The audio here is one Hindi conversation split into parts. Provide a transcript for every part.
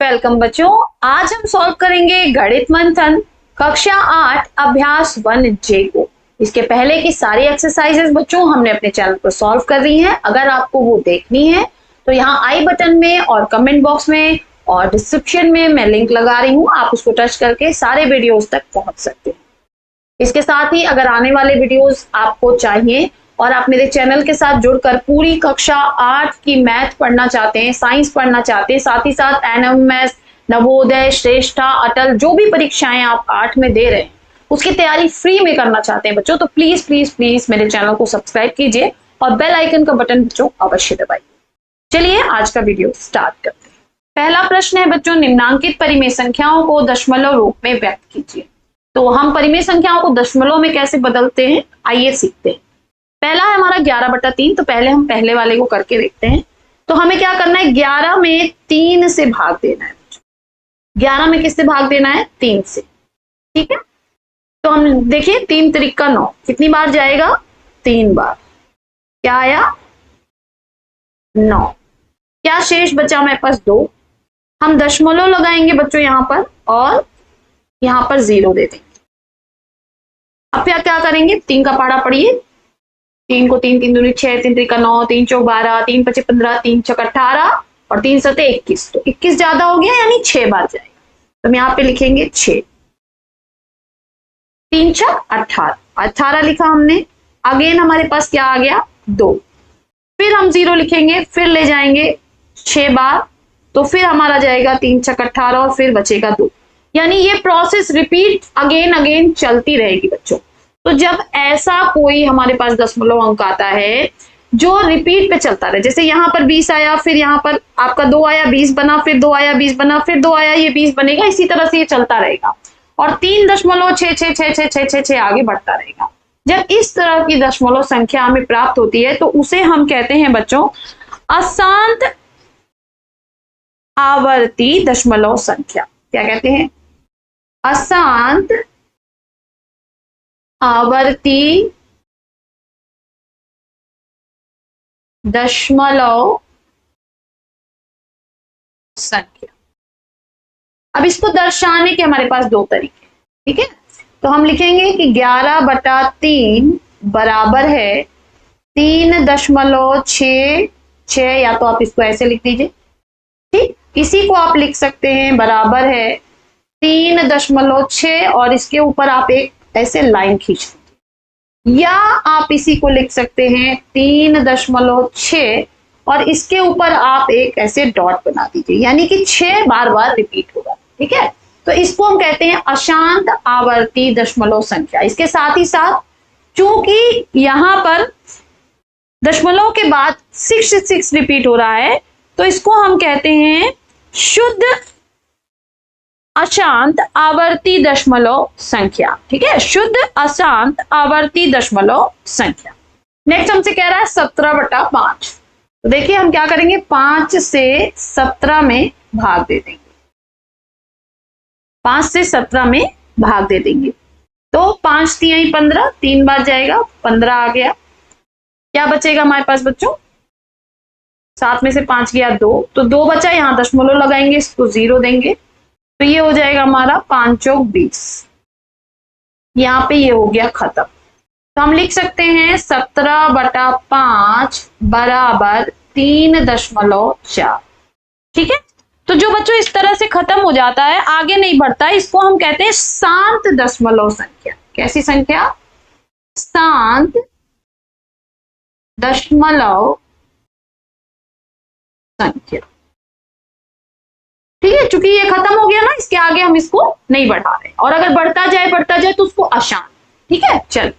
वेलकम बच्चों। आज हम सॉल्व करेंगे गणित मंथन कक्षा 8 अभ्यास 1J को। इसके पहले की सारी एक्सरसाइजेस बच्चों हमने अपने चैनल पर सॉल्व कर दी हैं। अगर आपको वो देखनी है तो यहाँ आई बटन में और कमेंट बॉक्स में और डिस्क्रिप्शन में मैं लिंक लगा रही हूँ, आप उसको टच करके सारे वीडियोस तक पहुंच सकते हैं। इसके साथ ही अगर आने वाले वीडियोस आपको चाहिए और आप मेरे चैनल के साथ जुड़कर पूरी कक्षा 8 की मैथ पढ़ना चाहते हैं, साइंस पढ़ना चाहते हैं, साथ ही साथ एनएमएस, नवोदय, श्रेष्ठा, अटल जो भी परीक्षाएं आप 8 में दे रहे हैं उसकी तैयारी फ्री में करना चाहते हैं बच्चों, तो प्लीज प्लीज प्लीज मेरे चैनल को सब्सक्राइब कीजिए और बेल आइकन का बटन बच्चों अवश्य दबाइए। चलिए आज का वीडियो स्टार्ट करते हैं। पहला प्रश्न है बच्चों, निम्नांकित परिमेय संख्याओं को दशमलव रूप में व्यक्त कीजिए। तो हम परिमेय संख्याओं को दशमलव में कैसे बदलते हैं आइए सीखते हैं। पहला है हमारा 11/3, तो पहले हम पहले वाले को करके देखते हैं। तो हमें क्या करना है, 11 में 3 से भाग देना है। 11 में किससे भाग देना है, 3 से। ठीक है, तो हम देखिए 3 त्रिक 9 कितनी बार जाएगा, 3 बार। क्या आया, 9। क्या शेष बचा मेरे पास, 2। हम दशमलव लगाएंगे बच्चों यहां पर और यहां पर 0 दे देंगे। अब क्या करेंगे, 3 का पहाड़ा पढ़िए। 3 को 3 3 दूनी 6, 3 त्रिक 9, 3 चौक 12, 3 पचे 15, 3 छक 18 और 3 सते 21। तो 21 ज्यादा हो गया यानी 6 बार जाएगा। तो हम यहाँ पे लिखेंगे 6। 3 छक 18, 18 लिखा हमने। अगेन हमारे पास क्या आ गया, 2। फिर हम 0 लिखेंगे, फिर ले जाएंगे 6 बार, तो फिर हमारा जाएगा 3 छक 18 और फिर बचेगा 2। यानी ये प्रोसेस रिपीट अगेन अगेन चलती रहेगी बच्चों। तो जब ऐसा कोई हमारे पास दशमलव अंक आता है जो रिपीट पे चलता रहे, जैसे यहाँ पर 20 आया, फिर यहाँ पर आपका 2 आया 20 बना, फिर 2 आया 20 बना, फिर 2 आया ये 20 बनेगा, इसी तरह से ये चलता रहेगा और 3.66666 आगे बढ़ता रहेगा। जब इस तरह की दशमलव संख्या हमें प्राप्त होती है तो उसे हम कहते हैं बच्चों अशांत आवर्ती दशमलव संख्या। क्या कहते हैं, अशांत आवर्ती दशमलव संख्या। अब इसको दर्शाने के हमारे पास 2 तरीके, ठीक है। तो हम लिखेंगे कि 11/3 बराबर है 3.66, या तो आप इसको ऐसे लिख दीजिए, ठीक। इसी को आप लिख सकते हैं बराबर है 3.6 और इसके ऊपर आप एक ऐसे लाइन खींच दीजिए, या आप इसी को लिख सकते हैं 3.6 और इसके ऊपर आप एक ऐसे डॉट बना दीजिए, यानी कि 6 बार बार रिपीट होगा। ठीक है, तो इसको हम कहते हैं अशांत आवर्ती दशमलव संख्या। इसके साथ ही साथ चूंकि यहां पर दशमलव के बाद 6 रिपीट हो रहा है तो इसको हम कहते हैं शुद्ध अशांत आवर्ती दशमलव संख्या। ठीक है, शुद्ध अशांत आवर्ती दशमलव संख्या। नेक्स्ट हमसे कह रहा है 17/5। तो देखिए हम क्या करेंगे, 5 से 17 में भाग दे देंगे। 5 से 17 में भाग दे देंगे तो 5 3 15, 3 बार जाएगा, 15 आ गया। क्या बचेगा हमारे पास बच्चों, 7 में से 5 गया 2, तो 2 बचा। यहां दशमलव लगाएंगे, इसको 0 देंगे, तो ये हो जाएगा हमारा 5 चौक 20। यहाँ पे ये हो गया खत्म। तो हम लिख सकते हैं 17/5 बराबर 3.4। ठीक है, तो जो बच्चों इस तरह से खत्म हो जाता है, आगे नहीं बढ़ता है, इसको हम कहते हैं शांत दशमलव संख्या। कैसी संख्या, शांत दशमलव संख्या। ठीक है, चूंकि ये खत्म हो गया ना, इसके आगे हम इसको नहीं बढ़ा रहे, और अगर बढ़ता जाए तो उसको अशांत। ठीक है, चल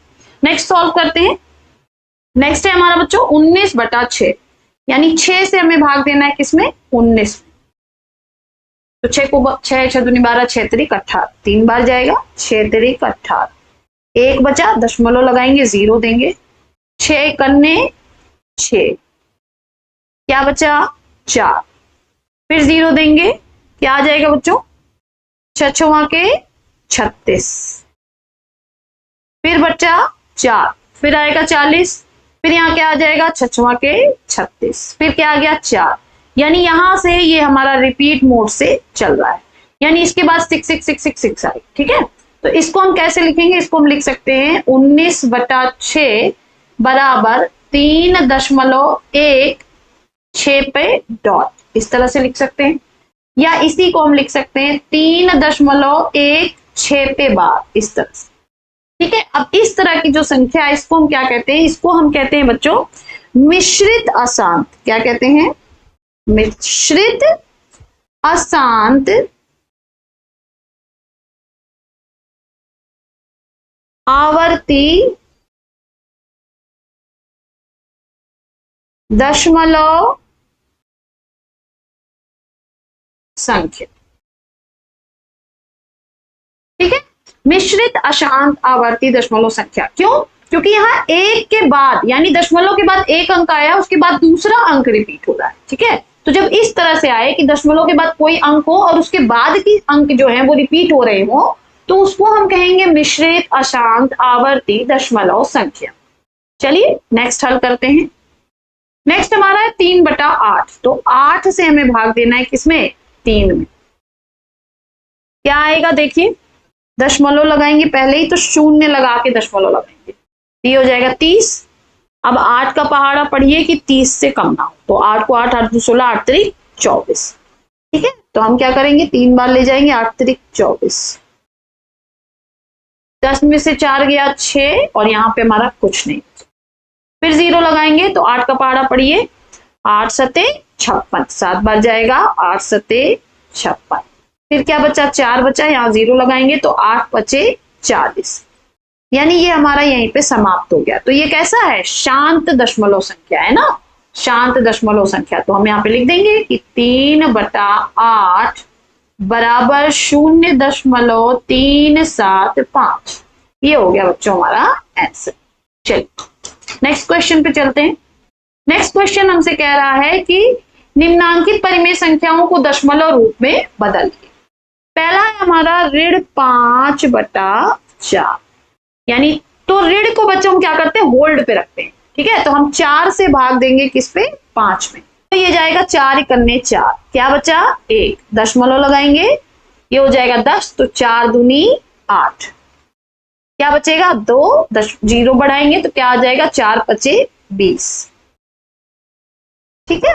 नेक्स्ट सॉल्व करते हैं। नेक्स्ट है हमारा बच्चों 19/6, यानी 6 से हमें भाग देना है किसमें, 19 में। तो 6 को 6 6 दूनी 12, 6 त्रिक 18, 3 बार जाएगा, 6 त्रिक 18। 1 बचा, दशमलव लगाएंगे, 0 देंगे, 6 कन्ने 6, क्या बचा 4, फिर 0 देंगे, क्या आ जाएगा बच्चों, 6 6 के 36, फिर बचा 4, फिर आएगा 40, फिर यहाँ क्या आ जाएगा 6 6 के 36, फिर क्या आ गया 4, यानी यहां से ये हमारा रिपीट मोड से चल रहा है, यानी इसके बाद 6 आए। ठीक है, तो इसको हम कैसे लिखेंगे, इसको हम लिख सकते हैं 19/6 बराबर 3.16 पे डॉट, इस तरह से लिख सकते हैं। या इसी को हम लिख सकते हैं 3.16 पे बार, इस तरह से। ठीक है, अब इस तरह की जो संख्या है इसको हम क्या कहते हैं, इसको हम कहते हैं बच्चों मिश्रित अशांत। क्या कहते हैं, मिश्रित अशांत आवर्ती दशमलव संख्या। ठीक है, मिश्रित अशांत आवर्ती दशमलव संख्या। क्यों, क्योंकि यहाँ एक के बाद यानी दशमलव के बाद एक अंक आया, उसके बाद दूसरा अंक रिपीट हो रहा है। ठीक है, तो जब इस तरह से आए कि दशमलव के बाद कोई अंक हो और उसके बाद की अंक जो है वो रिपीट हो रहे हो, तो उसको हम कहेंगे मिश्रित अशांत आवर्ती दशमलव संख्या। चलिए नेक्स्ट हल करते हैं। नेक्स्ट हमारा है 3/8। तो 8 से हमें भाग देना है किसमें, 3 में। क्या आएगा देखिए, दशमलव लगाएंगे पहले ही, तो शून्य लगा के दशमलव लगाएंगे, ये हो जाएगा 30। अब 8 का पहाड़ा पढ़िए कि 30 से कम ना हो, तो 8 को 8, 8 16, 8 3 24। ठीक है, तो हम क्या करेंगे, 3 बार ले जाएंगे, 8 3 24, 10 में से 4 गया 6, और यहाँ पे हमारा कुछ नहीं। फिर 0 लगाएंगे, तो 8 का पहाड़ा पढ़िए, 8 7 56, 7 बार जाएगा, 8 7 56। फिर क्या बचा, 4 बचा, यहाँ 0 लगाएंगे, तो 8 5 40, यानी ये हमारा यहीं पे समाप्त हो गया। तो ये कैसा है, शांत दशमलव संख्या है ना, शांत दशमलव संख्या। तो हम यहाँ पे लिख देंगे कि 3/8 बराबर 0.375। ये हो गया बच्चों हमारा आंसर। चलिए नेक्स्ट क्वेश्चन पे चलते हैं। नेक्स्ट क्वेश्चन हमसे कह रहा है कि निम्नांकित परिमेय संख्याओं को दशमलव रूप में बदलिए। पहला है हमारा ऋण 5/4, यानी तो ऋण को बच्चों हम क्या करते हैं, होल्ड पे रखते हैं। ठीक है, तो हम 4 से भाग देंगे किस पे, 5 में, तो ये जाएगा 4 × 4, क्या बचा 1, दशमलव लगाएंगे, ये हो जाएगा 10, तो 4 दूनी 8, क्या बचेगा 2, 0 बढ़ाएंगे तो क्या आ जाएगा 4 5 20। ठीक है,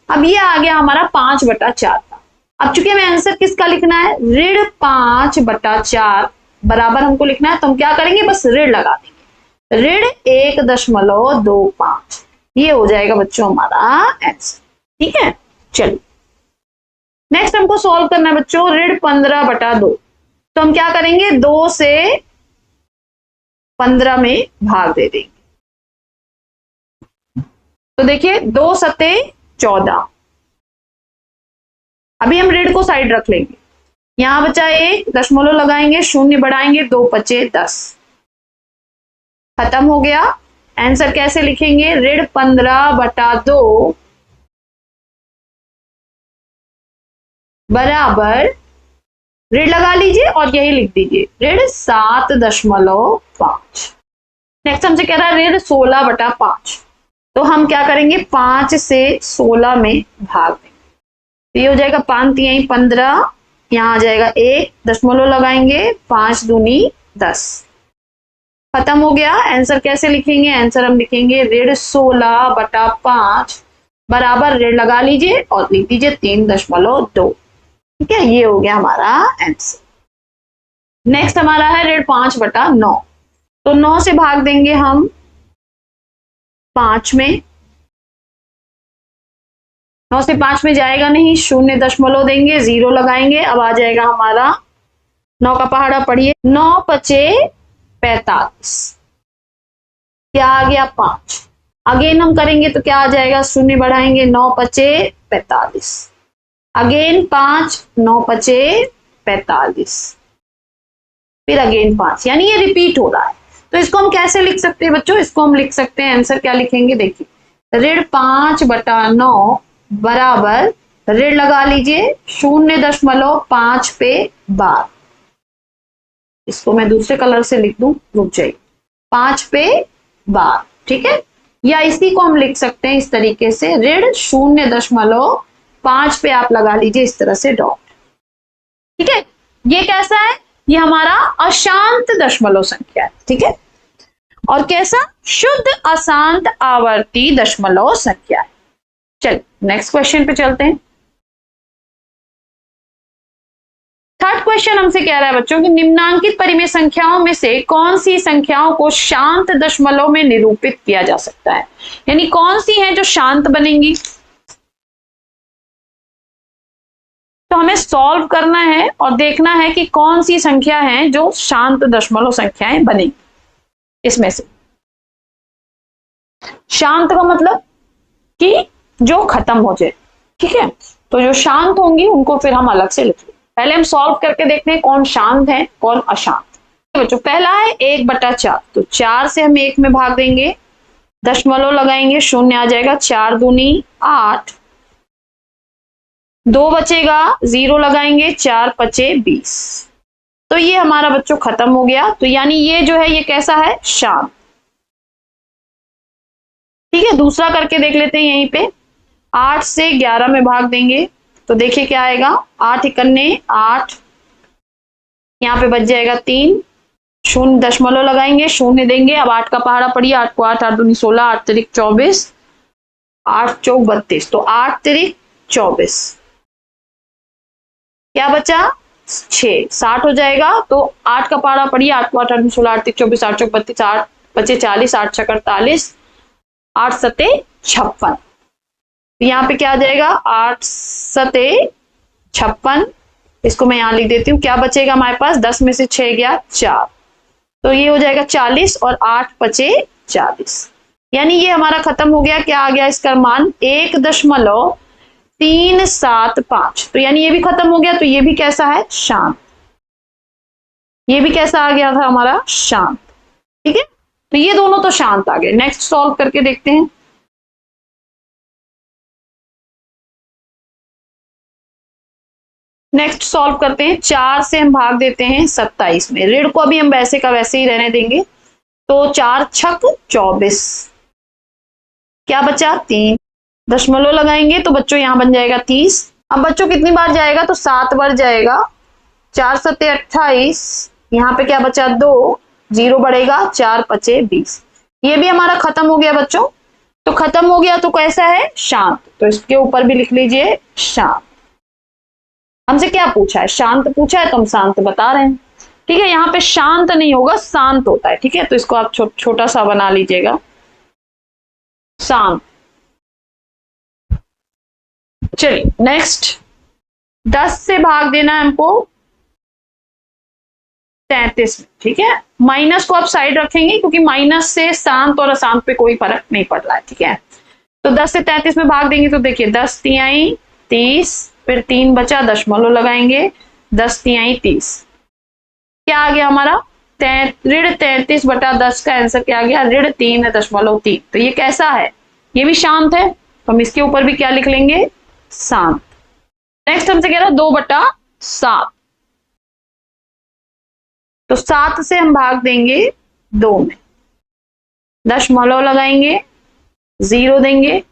अब ये आ गया हमारा 5/4 का। अब चूंकि हमें आंसर किसका लिखना है, ऋण 5/4 बराबर हमको लिखना है, तो हम क्या करेंगे, बस ऋण लगा देंगे, ऋण 1.25, ये हो जाएगा बच्चों हमारा आंसर। ठीक है, चलिए नेक्स्ट हमको सॉल्व करना है बच्चों ऋण 15/2। तो हम क्या करेंगे, 2 से 15 में भाग दे देंगे। तो देखिए 2 7 14, अभी हम ऋण को साइड रख लेंगे, यहां बचा 1, दशमलव लगाएंगे, 0 बढ़ाएंगे, 2 5 10, खत्म हो गया। आंसर कैसे लिखेंगे, ऋण 15/2 बराबर, ऋण लगा लीजिए और यही लिख दीजिए, ऋण 7.5। नेक्स्ट हमसे कह रहा है ऋण 16/5। तो हम क्या करेंगे, 5 से 16 में भाग देंगे, तो ये हो जाएगा 5 3 15, यहाँ आ जाएगा 1, दशमलव लगाएंगे, 5 दूनी 10, खत्म हो गया। आंसर कैसे लिखेंगे, आंसर हम लिखेंगे ऋण 16/5 बराबर, ऋण लगा लीजिए और लिख दीजिए 3.2। ठीक है, ये हो गया हमारा आंसर। नेक्स्ट हमारा है ऋण 5/9। तो 9 से भाग देंगे हम 5 में, 9 से 5 में जाएगा नहीं, 0 दशमलव देंगे, 0 लगाएंगे, अब आ जाएगा हमारा 9 का पहाड़ा पढ़िए, 9 5 45, क्या आ गया 5। अगेन हम करेंगे तो क्या आ जाएगा, 0 बढ़ाएंगे, 9 5 45, अगेन 5, 9 5 45, फिर अगेन 5, यानी ये रिपीट हो रहा है। तो इसको हम कैसे लिख सकते हैं बच्चों, इसको हम लिख सकते हैं, आंसर क्या लिखेंगे, देखिए ऋण 5/9 बराबर, ऋण लगा लीजिए, 0.5 पे बार, इसको मैं दूसरे कलर से लिख दूं, रुक जाइए, 5 पे बार। ठीक है, या इसी को हम लिख सकते हैं इस तरीके से, ऋण 0.5 5 पे आप लगा लीजिए इस तरह से डॉट। ठीक है, ये कैसा है, ये हमारा अशांत दशमलव संख्या है। ठीक है, और कैसा, शुद्ध अशांत आवर्ती दशमलव संख्या है। चलिए नेक्स्ट क्वेश्चन पे चलते हैं। थर्ड क्वेश्चन हमसे कह रहा है बच्चों कि निम्नांकित परिमेय संख्याओं में से कौन सी संख्याओं को शांत दशमलव में निरूपित किया जा सकता है, यानी कौन सी हैं जो शांत बनेंगी। तो हमें सॉल्व करना है और देखना है कि कौन सी संख्या है जो शांत दशमलव संख्याएं बनेंगी। इसमें से शांत का मतलब कि जो खत्म हो जाए। ठीक है, तो जो शांत होंगी उनको फिर हम अलग से लिखेंगे। पहले हम सॉल्व करके देखते हैं कौन शांत है कौन अशांत। बच्चों पहला है 1/4, तो 4 से हम 1 में भाग देंगे, दशमलव लगाएंगे, शून्य आ जाएगा, 4 दूनी 8, 2 बचेगा, 0 लगाएंगे, 4 पचे 20। तो ये हमारा बच्चों खत्म हो गया। तो यानी ये जो है ये कैसा है, शांत। ठीक है, दूसरा करके देख लेते हैं। यहीं पे 8 से 11 में भाग देंगे, तो देखिए क्या आएगा, 8 इकन्ने 8, यहाँ पे बच जाएगा 3, शून्य दशमलव लगाएंगे, शून्य देंगे। अब 8 का पहाड़ा पड़िए, 8 को 8, 8 दूनी 16, 8 तिरिक 24, 8 चौक 32, तो 8 तिरिक 24, क्या बचा 6, 60 हो जाएगा। तो 8 का पहाड़ा पड़िए, 8 को 8, 8 16, 8 तिरिक 24, 8 चौक 32, 8 बचे 40, 8 छक 48, 8 सते 56। यहाँ पे क्या आ जाएगा, 8 सते 56, इसको मैं यहाँ लिख देती हूँ। क्या बचेगा हमारे पास, 10 में से 6 गया 4, तो ये हो जाएगा 40 और 8 बचे 40। यानी ये हमारा खत्म हो गया। क्या आ गया इसका मान, 1.375। तो यानी ये भी खत्म हो गया। तो ये भी कैसा है, शांत। ये भी कैसा आ गया था हमारा, शांत। ठीक है, तो ये दोनों तो शांत आ गए। नेक्स्ट सॉल्व करके देखते हैं। नेक्स्ट सॉल्व करते हैं। 4 से हम भाग देते हैं 27 में, ऋण को अभी हम वैसे का वैसे ही रहने देंगे। तो 4 छक 24, क्या बचा 3, दशमलव लगाएंगे तो बच्चों यहां बन जाएगा 30। अब बच्चों कितनी बार जाएगा, तो 7 बार जाएगा, 4 सते 28, यहाँ पे क्या बचा 2, 0 बढ़ेगा, 4 पचे 20। ये भी हमारा खत्म हो गया बच्चों। तो खत्म हो गया तो कैसा है, शांत। तो इसके ऊपर भी लिख लीजिए शांत। हमसे क्या पूछा है, शांत पूछा है, तो हम शांत बता रहे हैं। ठीक है, यहाँ पे शांत नहीं होगा, शांत होता है। ठीक है, तो इसको आप छोटा सा बना लीजिएगा, शांत। चलिए नेक्स्ट, 10 से भाग देना है हमको 33 में। ठीक है, माइनस को आप साइड रखेंगे क्योंकि माइनस से शांत और अशांत पे कोई फर्क नहीं पड़ रहा है। ठीक है, तो 10 से 33 में भाग देंगे तो देखिए 10 तिहाई 30, फिर 3 बचा, दशमलव लगाएंगे, 10 तिहाई 30। क्या आ गया हमारा, ऋण 33/10 का आंसर क्या आ गया, ऋण 3.3। तो ये कैसा है, ये भी शांत है। तो हम इसके ऊपर भी क्या लिख लेंगे, शांत। नेक्स्ट हमसे कह रहा है 2/7, तो 7 से हम भाग देंगे 2 में, दशमलव लगाएंगे, 0 देंगे,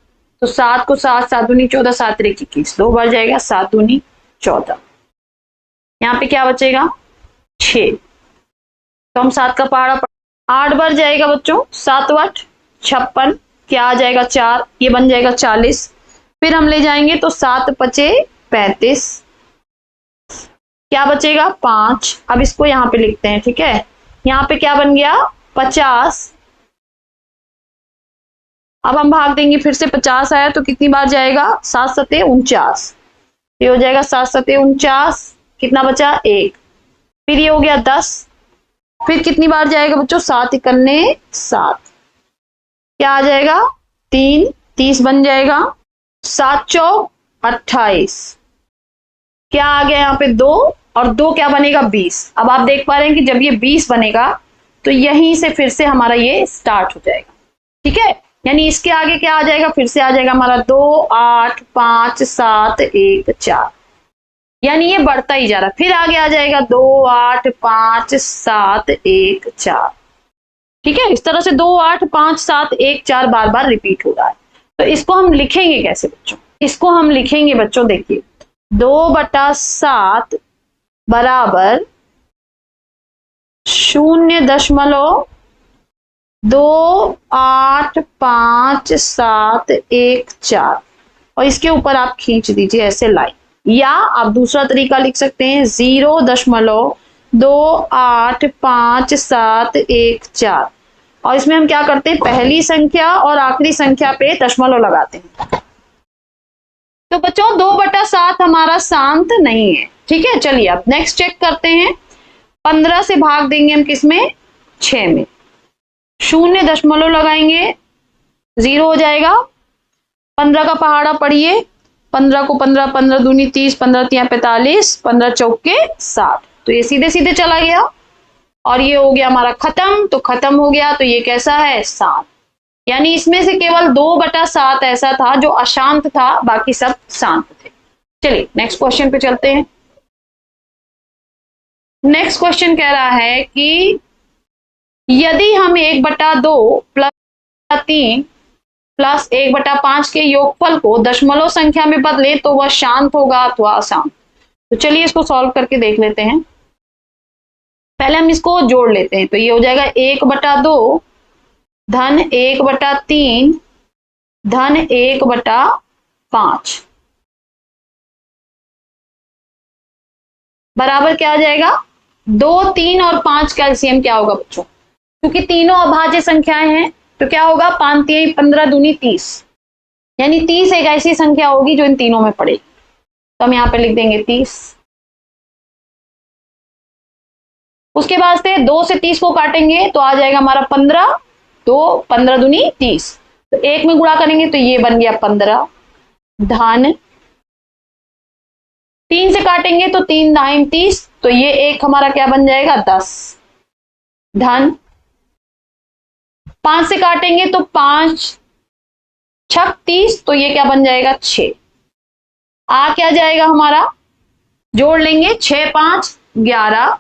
तो 7 को 7, 7 दूनी 14, 7 तिरिक 21, 2 बार जाएगा, 7 दूनी 14। यहाँ पे क्या बचेगा 6, तो हम 7 का पहाड़ा 8 बार जाएगा बच्चों, 7 8 56, क्या आ जाएगा 4, ये बन जाएगा 40। फिर हम ले जाएंगे तो 7 पचे 35, क्या बचेगा 5। अब इसको यहाँ पे लिखते हैं। ठीक है, यहाँ पे क्या बन गया 50। अब हम भाग देंगे, फिर से 50 आया तो कितनी बार जाएगा, 7 सते 49, ये हो जाएगा 7 सते 49, कितना बचा 1, फिर ये हो गया 10, फिर कितनी बार जाएगा बच्चों, 7 इकन्ने 7, क्या आ जाएगा 3, 30 बन जाएगा, 7 चौक 28, क्या आ गया यहाँ पे 2, और 2 क्या बनेगा 20। अब आप देख पा रहे हैं कि जब ये 20 बनेगा तो यहीं से फिर से हमारा ये स्टार्ट हो जाएगा। ठीक है, यानी इसके आगे क्या आ जाएगा, फिर से आ जाएगा हमारा 2 8 5 7 1 4, यानी ये बढ़ता ही जा रहा है। फिर आगे आ जाएगा 2 8 5 7 1 4। ठीक है, इस तरह से 2 8 5 7 1 4 बार बार रिपीट हो रहा है। तो इसको हम लिखेंगे कैसे बच्चों, इसको हम लिखेंगे बच्चों, देखिए 2/7 बराबर 0.2855714 और इसके ऊपर आप खींच दीजिए ऐसे लाइन, या आप दूसरा तरीका लिख सकते हैं 0.2855714 और इसमें हम क्या करते हैं, पहली संख्या और आखिरी संख्या पे दशमलव लगाते हैं। तो बच्चों 2/7 हमारा शांत नहीं है, ठीक है। चलिए अब नेक्स्ट चेक करते हैं। 15 से भाग देंगे हम किसमें, 6 में, 0 दशमलव लगाएंगे, 0 हो जाएगा। 15 का पहाड़ा पढ़िए, 15 को 15, 15 दूनी 30, 15 तिया 45, 15 चौके 60, तो ये सीधे सीधे चला गया और ये हो गया हमारा खत्म। तो खत्म हो गया, तो ये कैसा है, शांत। यानी इसमें से केवल 2/7 ऐसा था जो अशांत था, बाकी सब शांत थे। चलिए नेक्स्ट क्वेश्चन पे चलते हैं। नेक्स्ट क्वेश्चन कह रहा है कि यदि हम 1/2 + 3 + 1/5 के योगफल को दशमलव संख्या में बदले तो वह शांत होगा अथवा अशांत। तो चलिए इसको सॉल्व करके देख लेते हैं। पहले हम इसको जोड़ लेते हैं, तो ये हो जाएगा 1/2 धन 1/3 धन 1/5 बराबर क्या आ जाएगा, 2, 3 और 5 का एलसीएम क्या होगा बच्चों, क्योंकि तीनों अभाज्य संख्याएं हैं तो क्या होगा, 5 3 15 दूनी 30, यानी 30 एक ऐसी संख्या होगी जो इन तीनों में पड़ेगी। तो हम यहाँ पे लिख देंगे 30। उसके बाद से 2 से 30 को काटेंगे तो आ जाएगा हमारा 15, तो 15 दूनी 30, तो 1 में गुणा करेंगे तो ये बन गया 15 धन 3 से काटेंगे तो 3 दाहिम 30, तो ये 1 हमारा क्या बन जाएगा 10 धन 5 से काटेंगे तो 5 छक 30, तो ये क्या बन जाएगा 6। आ क्या जाएगा हमारा, जोड़ लेंगे 6 5 11,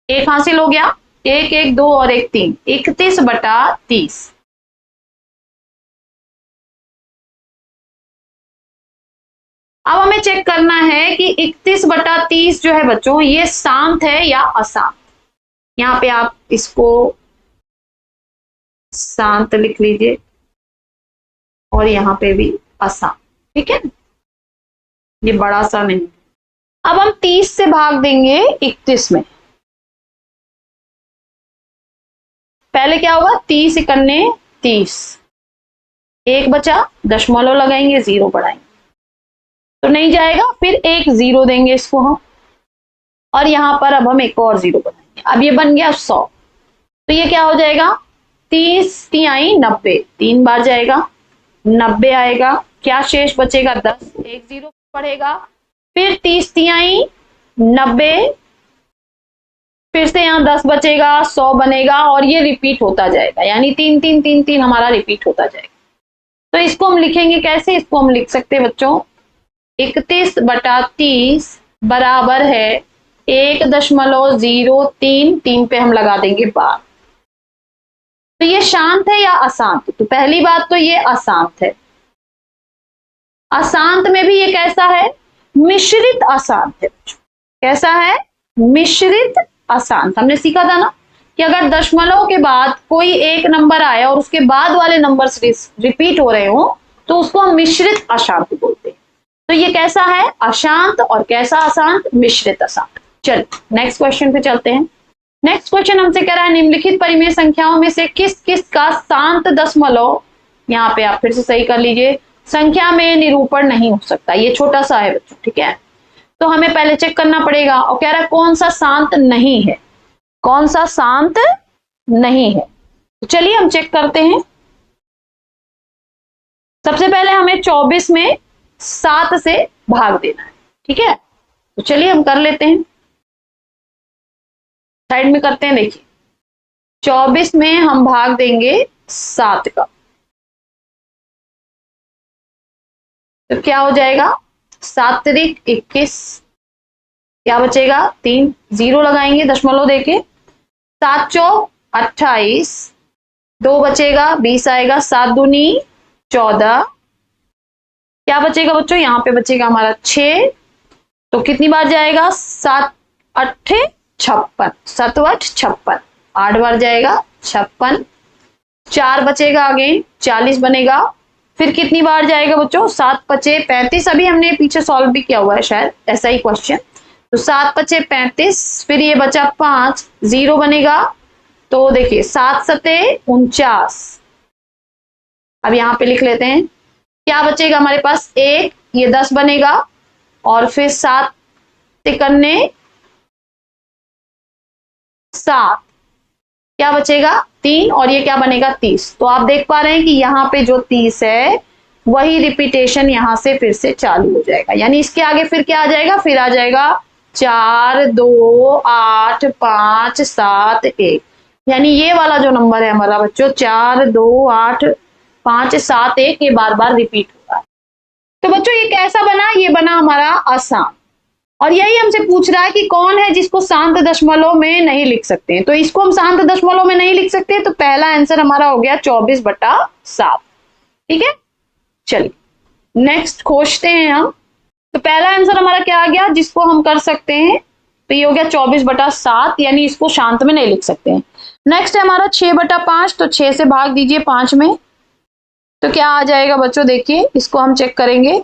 1 हासिल हो गया, 1 1 2 और 1 3, 31/30। अब हमें चेक करना है कि 31/30 जो है बच्चों ये शांत है या अशांत। यहाँ पे आप इसको शांत लिख लीजिए और यहाँ पे भी अशांत, ठीक है, ये बड़ा सा नहीं। अब हम 30 से भाग देंगे 31 में। पहले क्या होगा, 30 इकन्ने 30, 1 बचा, दशमलव लगाएंगे, 0 बढ़ाएंगे तो नहीं जाएगा, फिर 1 0 देंगे इसको हम, और यहां पर अब हम एक और 0 बनाएंगे। अब ये बन गया 100, तो ये क्या हो जाएगा, 30 तिहाई 90, 3 बार जाएगा 90 आएगा, क्या शेष बचेगा 10, 1 0 पड़ेगा, फिर 30 तिहाई 90, फिर से यहाँ 10 बचेगा, 100 बनेगा और ये रिपीट होता जाएगा, यानी 3 3 3 3 हमारा रिपीट होता जाएगा। तो इसको हम लिखेंगे कैसे, इसको हम लिख सकते हैं बच्चों 31/30 बराबर है 1.03, 3 पे हम लगा देंगे बार। तो ये शांत है या अशांत, तो पहली बात तो ये अशांत है। अशांत में भी ये कैसा है, मिश्रित अशांत है। कैसा है, मिश्रित अशांत। हमने सीखा था ना कि अगर दशमलव के बाद कोई एक नंबर आए और उसके बाद वाले नंबर रिपीट हो रहे हो तो उसको हम मिश्रित अशांत बोलते हैं। तो ये कैसा है, अशांत, और कैसा अशांत, मिश्रित अशांत। चलिए नेक्स्ट क्वेश्चन पे चलते हैं। नेक्स्ट क्वेश्चन हमसे कह रहा है निम्नलिखित परिमेय संख्याओं में से किस किस का शांत दशमलव, यहाँ पे आप फिर से सही कर लीजिए, संख्या में निरूपण नहीं हो सकता। ये छोटा सा है बच्चों, ठीक है, तो हमें पहले चेक करना पड़ेगा। और कह रहा है कौन सा शांत नहीं है, कौन सा शांत नहीं है। तो चलिए हम चेक करते हैं। सबसे पहले हमें 24 में 7 से भाग देना है, ठीक है, तो चलिए हम कर लेते हैं, साइड में करते हैं। देखिए 24 में हम भाग देंगे 7 का, तो क्या हो जाएगा, 7 त्रिक 21, क्या बचेगा 3, 0 लगाएंगे दशमलव देके, 7 चौक 28, 2 बचेगा 20 आएगा, 7 दूनी 14, क्या बचेगा बच्चों, यहाँ पे बचेगा हमारा 6, तो कितनी बार जाएगा, 7 8 56, 7 8 56, 8 बार जाएगा 56, 4 बचेगा आगे 40 बनेगा, फिर कितनी बार जाएगा बच्चों, 7 5 35, अभी हमने पीछे सॉल्व भी किया हुआ है शायद ऐसा ही क्वेश्चन, तो 7 5 35, फिर ये बचा 5, 0 बनेगा, तो देखिए 7 7 49, अब यहाँ पे लिख लेते हैं, क्या बचेगा हमारे पास 1, ये 10 बनेगा, और फिर 7 तिकन्ने 7, क्या बचेगा 3, और ये क्या बनेगा 30। तो आप देख पा रहे हैं कि यहाँ पे जो 30 है वही रिपीटेशन यहाँ से फिर से चालू हो जाएगा, यानी इसके आगे फिर क्या आ जाएगा, फिर आ जाएगा 4 2 8 5 7 1, यानी ये वाला जो नंबर है हमारा बच्चों 4 2 8 5 7 1, ये बार बार रिपीट होगा। तो बच्चों ये कैसा बना, ये बना हमारा आसान, और यही हमसे पूछ रहा है कि कौन है जिसको शांत दशमलव में नहीं लिख सकते हैं, तो इसको हम शांत दशमलव में नहीं लिख सकते, तो पहला आंसर हमारा हो गया 24/7। ठीक है, चलिए नेक्स्ट खोजते हैं हम। तो पहला आंसर हमारा क्या आ गया जिसको हम कर सकते हैं, तो ये हो गया 24/7, यानी इसको शांत में नहीं लिख सकते हैं। नेक्स्ट है हमारा 6/5, तो 6 से भाग दीजिए 5 में, तो क्या आ जाएगा बच्चों, देखिए इसको हम चेक करेंगे,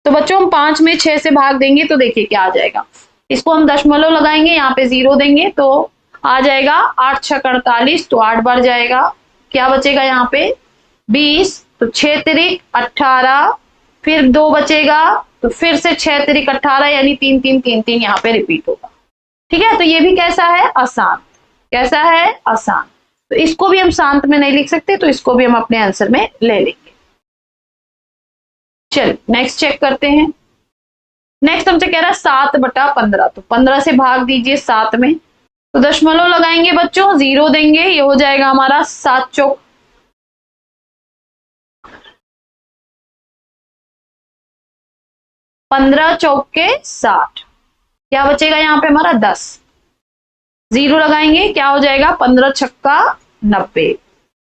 तो बच्चों हम 5 में 6 से भाग देंगे तो देखिए क्या आ जाएगा, इसको हम दशमलव लगाएंगे, यहाँ पे 0 देंगे तो आ जाएगा 8 6 48, तो 8 बार जाएगा, क्या बचेगा यहाँ पे 20, तो 6 3 18, फिर 2 बचेगा, तो फिर से 6 3 18, यानी 3 3 3 3 यहाँ पे रिपीट होगा। ठीक है, तो ये भी कैसा है, आसान, कैसा है, आसान, तो इसको भी हम शांत में नहीं लिख सकते, तो इसको भी हम अपने आंसर में ले लेंगे। चल नेक्स्ट चेक करते हैं। नेक्स्ट हमसे कह रहा है 7/15, तो 15 से भाग दीजिए 7 में, तो दशमलव लगाएंगे बच्चों, 0 देंगे, ये हो जाएगा हमारा 7 चौक 15 चौके 60, क्या बचेगा यहाँ पे हमारा 10, 0 लगाएंगे, क्या हो जाएगा 15 छक्का 90,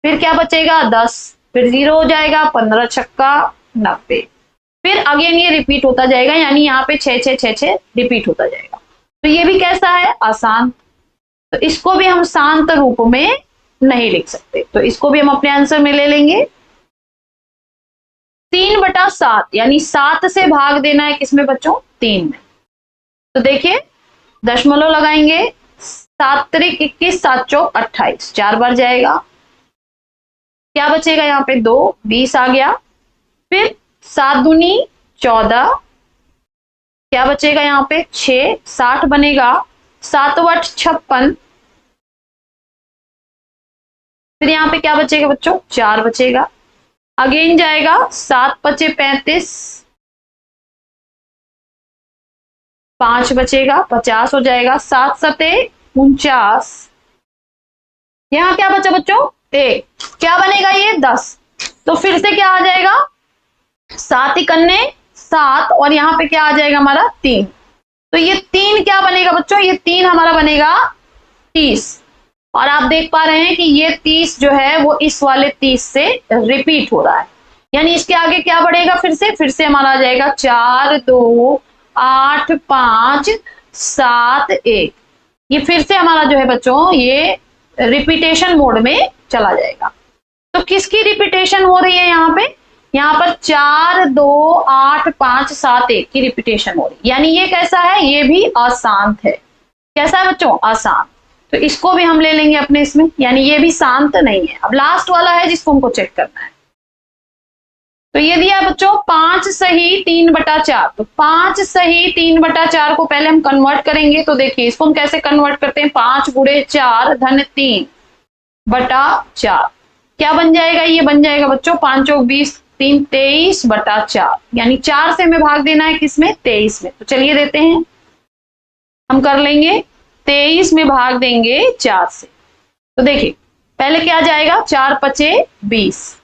फिर क्या बचेगा 10, फिर 0 हो जाएगा 15 छक्का 90, फिर अगेन ये रिपीट होता जाएगा, यानी यहाँ पे 6 6 6 6 रिपीट होता जाएगा। तो ये भी कैसा है, आसान, तो इसको भी हम शांत रूप में नहीं लिख सकते, तो इसको भी हम अपने आंसर में ले लेंगे। 3/7, यानी 7 से भाग देना है किसमें बच्चों, 3 में, तो देखिए दशमलव लगाएंगे, 7 3 21, 7 चौक 28, 4 बार जाएगा, क्या बचेगा यहाँ पे 2, 20 आ गया, फिर 7 दूनी 14, क्या बचेगा यहाँ पे 6, 60 बनेगा, 7 8 56, फिर यहाँ पे क्या बचेगा बच्चों 4 बचेगा, अगेन जाएगा 7 5 35, 5 बचेगा 50 हो जाएगा, 7 7 49, यहाँ क्या बचा बच्चों 1, क्या बनेगा ये 10, तो फिर से क्या आ जाएगा 7 इकन्ने 7, और यहाँ पे क्या आ जाएगा हमारा 3, तो ये 3 क्या बनेगा बच्चों, ये 3 हमारा बनेगा 30, और आप देख पा रहे हैं कि ये 30 जो है वो इस वाले 30 से रिपीट हो रहा है, यानी इसके आगे क्या बढ़ेगा, फिर से हमारा आ जाएगा 4 2 8 5 7 1, ये फिर से हमारा जो है बच्चों ये रिपीटेशन मोड में चला जाएगा। तो किसकी रिपीटेशन हो रही है यहाँ पर 4 2 8 5 7 1 की रिपीटेशन हो रही है, यानी ये कैसा है, ये भी अशांत है, कैसा है बच्चों, आसान, तो इसको भी हम ले लेंगे अपने इसमें, यानी ये भी शांत नहीं है। अब लास्ट वाला है जिसको हमको चेक करना है, तो ये दिया है बच्चों 5 सही 3/4, तो 5 सही 3/4 को पहले हम कन्वर्ट करेंगे, तो देखिए इसको हम कैसे कन्वर्ट करते हैं, 5 × 4 धन 3/4, क्या बन जाएगा, ये बन जाएगा बच्चों 5 चौक 20 3 23/4, यानी 4 से हमें भाग देना है किसमें, 23 में, तो चलिए देते हैं, हम कर लेंगे 23 में भाग देंगे 4 से, तो देखिए पहले क्या जाएगा 4 5 20,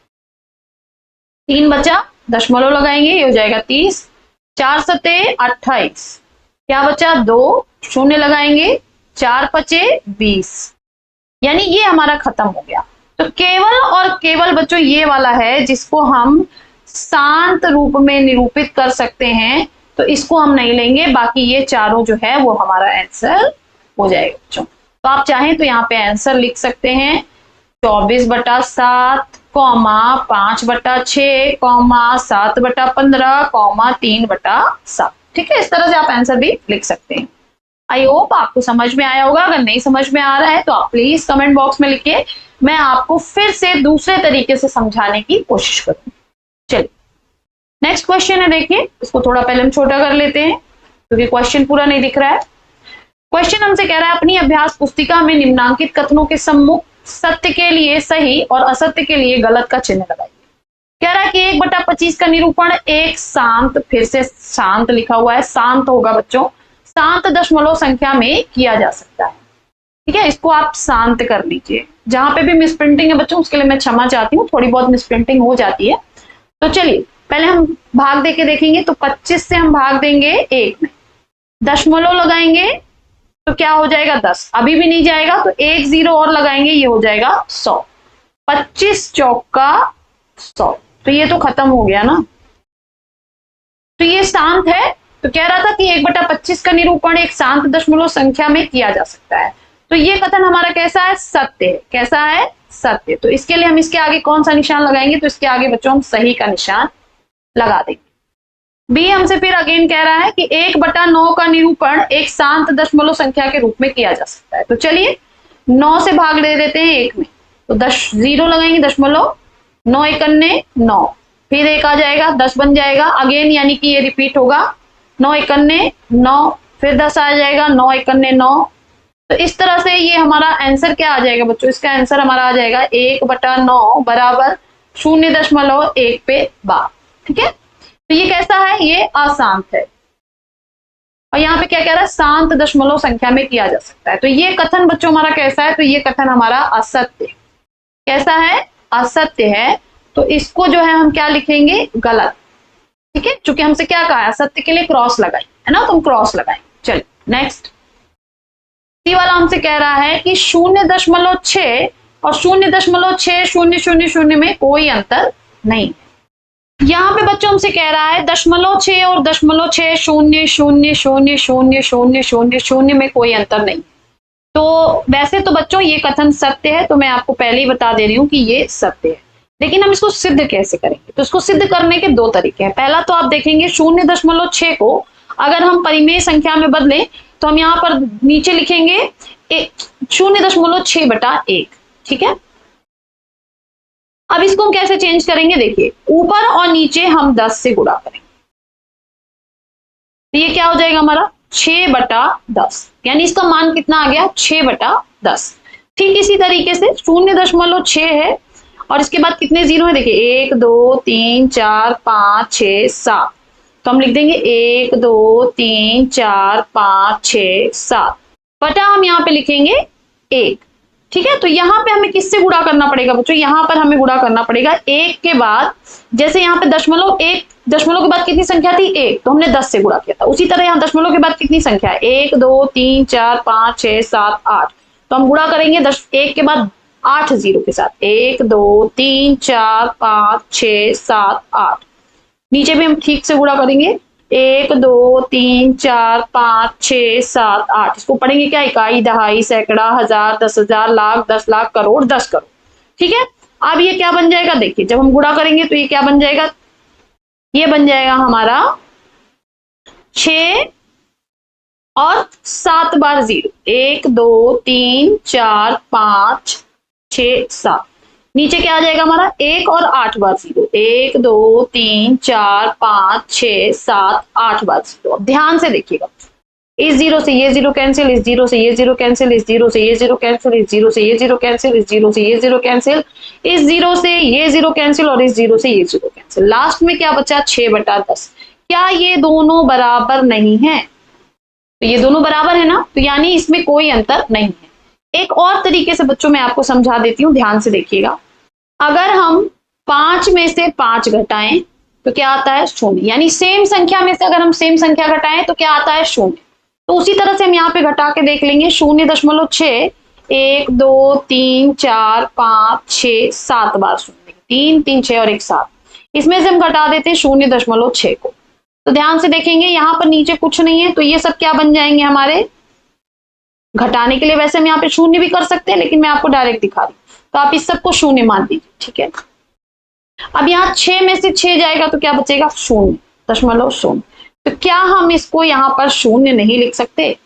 3 बचा, दशमलव लगाएंगे, ये हो जाएगा 30, 4 7 28, क्या बचा 2, शून्य लगाएंगे, 4 5 20, यानी ये हमारा खत्म हो गया। तो केवल और केवल बच्चों ये वाला है जिसको हम शांत रूप में निरूपित कर सकते हैं तो इसको हम नहीं लेंगे, बाकी ये चारों जो है वो हमारा आंसर हो जाएगा बच्चों। तो आप चाहें तो यहाँ पे आंसर लिख सकते हैं 24/7, 5/6, 7/15, 3/7। ठीक है, इस तरह से आप आंसर भी लिख सकते हैं। आई होप आपको समझ में आया होगा। अगर नहीं समझ में आ रहा है तो आप प्लीज कमेंट बॉक्स में लिखिए, मैं आपको फिर से दूसरे तरीके से समझाने की कोशिश करूंगी। चलिए नेक्स्ट क्वेश्चन है, देखिए इसको थोड़ा पहले हम छोटा कर लेते हैं क्योंकि क्वेश्चन पूरा नहीं दिख रहा है। क्वेश्चन हमसे कह रहा है अपनी अभ्यास पुस्तिका में निम्नांकित कथनों के सम्मुख सत्य के लिए सही और असत्य के लिए गलत का चिन्ह लगाइए। कह रहा है कि 1/25 का निरूपण एक शांत, फिर से शांत लिखा हुआ है, शांत होगा बच्चों, शांत दशमलव संख्या में किया जा सकता है। ठीक है, इसको आप शांत कर लीजिए। जहां पे भी मिसप्रिंटिंग है बच्चों उसके लिए मैं क्षमा चाहती हूँ, थोड़ी बहुत मिसप्रिंटिंग हो जाती है। तो चलिए पहले हम भाग देके देखेंगे। तो 25 से हम भाग देंगे 1 में, दशमलव लगाएंगे तो क्या हो जाएगा 10, अभी भी नहीं जाएगा तो 1 0 और लगाएंगे, ये हो जाएगा 100। 25 चौका 100, तो ये तो खत्म हो गया ना। तो ये शांत है। तो कह रहा था कि 1/25 का निरूपण एक शांत दशमलव संख्या में किया जा सकता है। तो ये कथन हमारा कैसा है, सत्य है। कैसा है, सत्य। तो इसके लिए हम इसके आगे कौन सा निशान लगाएंगे, तो इसके आगे बच्चों हम सही का निशान लगा देंगे। बी हमसे फिर अगेन कह रहा है कि 1/9 का निरूपण एक शांत दशमलव संख्या के रूप में किया जा सकता है। तो चलिए 9 से भाग दे देते हैं 1 में, तो 10 0 लगाएंगे, दशमलव 9 1 9, फिर 1 आ जाएगा 10 बन जाएगा अगेन, यानी कि ये रिपीट होगा 9 1 9, फिर 10 आ जाएगा 9 1 9। तो इस तरह से ये हमारा आंसर क्या आ जाएगा बच्चों, इसका आंसर हमारा आ जाएगा 1/9 बराबर 0.1 पे 12। ठीक है, तो ये कैसा है, ये अशांत है। और यहाँ पे क्या कह रहा है, शांत दशमलव संख्या में किया जा सकता है। तो ये कथन बच्चों हमारा कैसा है, तो ये कथन हमारा असत्य। कैसा है, असत्य है। तो इसको जो है हम क्या लिखेंगे, गलत। ठीक है, चूंकि हमसे क्या कहा है, असत्य के लिए क्रॉस लगाए है ना, तो हम क्रॉस लगाएं। चलिए नेक्स्ट सी वाला हमसे कह रहा है कि 0.6 और 0.6000 में कोई अंतर नहीं। यहाँ पे बच्चों हमसे कह रहा है 0.6 और 0.6000000 में कोई अंतर नहीं। तो वैसे तो बच्चों ये कथन सत्य है, तो मैं आपको पहले ही बता दे रही हूँ कि ये सत्य है। लेकिन हम इसको सिद्ध कैसे करेंगे, तो इसको सिद्ध करने के 2 तरीके हैं। पहला तो आप देखेंगे 0.6 को अगर हम परिमेय संख्या में बदलें तो हम यहाँ पर नीचे लिखेंगे 0.6/1। ठीक है, अब इसको हम कैसे चेंज करेंगे, देखिए ऊपर और नीचे हम 10 से गुणा करेंगे, तो ये क्या हो जाएगा हमारा 6/10, यानी इसका मान कितना आ गया 6/10। ठीक इसी तरीके से 0.6 है और इसके बाद कितने जीरो है, देखिए 1 2 3 4 5 6 7, तो हम लिख देंगे 1 2 3 4 5 6 7 बटा हम यहाँ पे लिखेंगे 1। ठीक है, तो यहाँ पे हमें किससे गुणा करना पड़ेगा बच्चों, यहाँ पर हमें गुणा करना पड़ेगा 1 के बाद, जैसे यहाँ पे दशमलव के बाद कितनी संख्या थी 1, तो हमने 10 से गुणा किया था। उसी तरह यहाँ दशमलव के बाद कितनी संख्या है 1 2 3 4 5 6 7 8, तो हम गुणा करेंगे 1 के बाद 8 जीरो के साथ, 1 2 3 4 5 6 7 8। नीचे भी हम ठीक से गुणा करेंगे 1 2 3 4 5 6 7 8। इसको पढ़ेंगे क्या, इकाई दहाई सैकड़ा हजार 10,000 लाख 10 लाख करोड़ 10 करोड़। ठीक है, अब ये क्या बन जाएगा, देखिए जब हम गुणा करेंगे तो ये क्या बन जाएगा, ये बन जाएगा हमारा 6 और 7 बार 0, 1 2 3 4 5 6 7। नीचे क्या आ जाएगा हमारा 1 और 8 बार 0, 1 2 3 4 5 6 7 8 बार 0। अब ध्यान से देखिएगा, इस 0 से ये 0 कैंसिल, इस 0 से ये 0 कैंसिल, इस 0 से ये 0 कैंसिल, इस 0 से ये 0 कैंसिल, इस 0 से ये 0 कैंसिल, इस 0 से ये 0 कैंसिल और इस 0 से ये 0 कैंसिल। लास्ट में क्या बचा 6/10। क्या ये दोनों बराबर नहीं है, तो ये दोनों बराबर है ना, तो यानी इसमें कोई अंतर नहीं है। एक और तरीके से बच्चों मैं आपको समझा देती हूँ, ध्यान से देखिएगा। अगर हम 5 में से 5 घटाएं तो क्या आता है 0, यानी सेम संख्या में से अगर हम सेम संख्या घटाएं तो क्या आता है 0। तो उसी तरह से हम यहाँ पे घटा के देख लेंगे 0.6, 1 2 3 4 5 6 7 बार 0, 3 3 6 और 1 7। इसमें से हम घटा देते हैं 0.6 को। तो ध्यान से देखेंगे यहाँ पर नीचे कुछ नहीं है, तो ये सब क्या बन जाएंगे हमारे, घटाने के लिए वैसे हम यहाँ पे 0 भी कर सकते हैं, लेकिन मैं आपको डायरेक्ट दिखा रही हूँ। तो आप इस सबको 0 मान दीजिए, ठीक है। अब यहाँ 6 में से 6 जाएगा तो क्या बचेगा, 0.0। तो क्या हम इसको यहाँ पर 0 नहीं लिख सकते?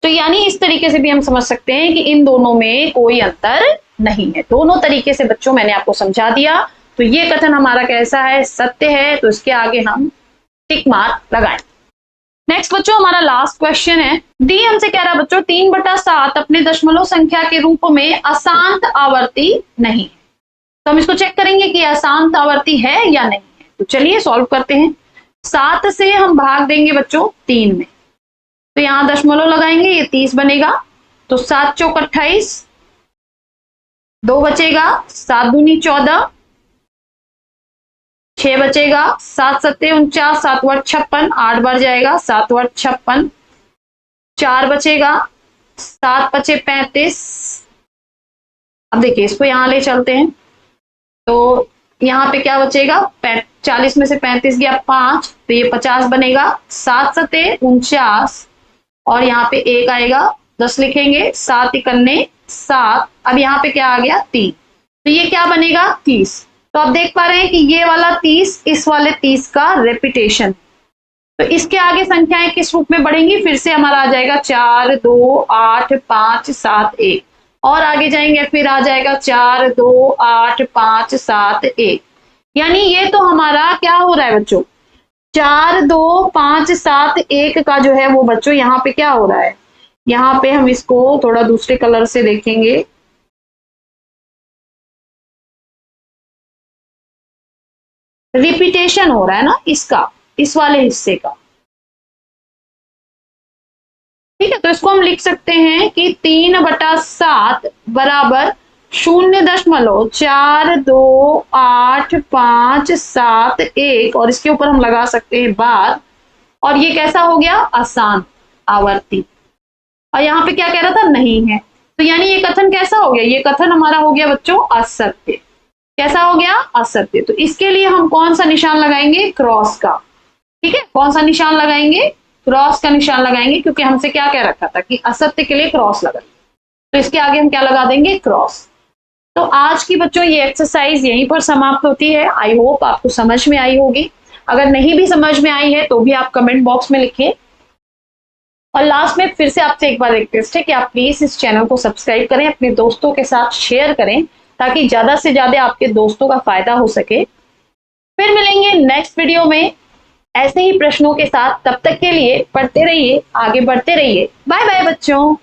तो यानी इस तरीके से भी हम समझ सकते हैं कि इन दोनों में कोई अंतर नहीं है। दोनों तरीके से बच्चों मैंने आपको समझा दिया। तो ये कथन हमारा कैसा है, सत्य है। तो इसके आगे हम टिक मार्क लगाएं। नेक्स्ट बच्चों हमारा लास्ट क्वेश्चन है। डी हमसे कह रहा है बच्चों 3/7 अपने दशमलव संख्या के रूप में अशांत आवर्ती नहीं है। तो हम इसको चेक करेंगे कि अशांत आवर्ती है या नहीं है। तो चलिए सॉल्व करते हैं। 7 से हम भाग देंगे बच्चों 3 में, तो यहां दशमलव लगाएंगे, ये 30 बनेगा। तो 7 चौक 28, 2 बचेगा, 7 दूनी 14, 6 बचेगा, 7 सत्ते 49, 7 वर्ग 56, 8 बार जाएगा, 7 वर्ग 56, 4 बचेगा, 7 बचे 35। अब देखिए इसको यहां ले चलते हैं, तो यहाँ पे क्या बचेगा, 40 में से 35 गया 5, तो ये 50 बनेगा। 7 सत्ते 49 और यहाँ पे 1 आएगा, 10 लिखेंगे, 7 इकन्ने 7। अब यहाँ पे क्या आ गया 3, तो ये क्या बनेगा 30। तो आप देख पा रहे हैं कि ये वाला 30 इस वाले 30 का रेपिटेशन। तो इसके आगे संख्याएं किस रूप में बढ़ेंगी, फिर से हमारा आ जाएगा 4 2 8 5 7 1, और आगे जाएंगे फिर आ जाएगा 4 2 8 5 7 1। यानी ये तो हमारा क्या हो रहा है बच्चों, 4 2 5 7 1 का जो है वो बच्चों यहाँ पे क्या हो रहा है, यहाँ पे हम इसको थोड़ा दूसरे कलर से देखेंगे। रिपीटेशन हो रहा है ना इसका, इस वाले हिस्से का, ठीक है। तो इसको हम लिख सकते हैं कि 3/7 बराबर 0.42857 और इसके ऊपर हम लगा सकते हैं बार, और ये कैसा हो गया, अशांत आवर्ती। और यहाँ पे क्या कह रहा था, नहीं है। तो यानी ये कथन कैसा हो गया, ये कथन हमारा हो गया बच्चों असत्य। कैसा हो गया, असत्य। तो इसके लिए हम कौन सा निशान लगाएंगे, क्रॉस का, ठीक है। कौन सा निशान लगाएंगे, क्रॉस का निशान लगाएंगे, क्योंकि हमसे क्या कह रखा था कि असत्य के लिए क्रॉस लगाएंगे। तो इसके आगे हम क्या लगा देंगे, क्रॉस। तो आज की बच्चों ये एक्सरसाइज यहीं पर समाप्त होती है। आई होप आपको समझ में आई होगी। अगर नहीं भी समझ में आई है तो भी आप कमेंट बॉक्स में लिखें। और लास्ट में फिर से आपसे एक बार रिक्वेस्ट है कि आप प्लीज इस चैनल को सब्सक्राइब करें, अपने दोस्तों के साथ शेयर करें, ताकि ज्यादा से ज्यादा आपके दोस्तों का फायदा हो सके। फिर मिलेंगे नेक्स्ट वीडियो में ऐसे ही प्रश्नों के साथ। तब तक के लिए पढ़ते रहिए, आगे बढ़ते रहिए। बाय बाय बच्चों।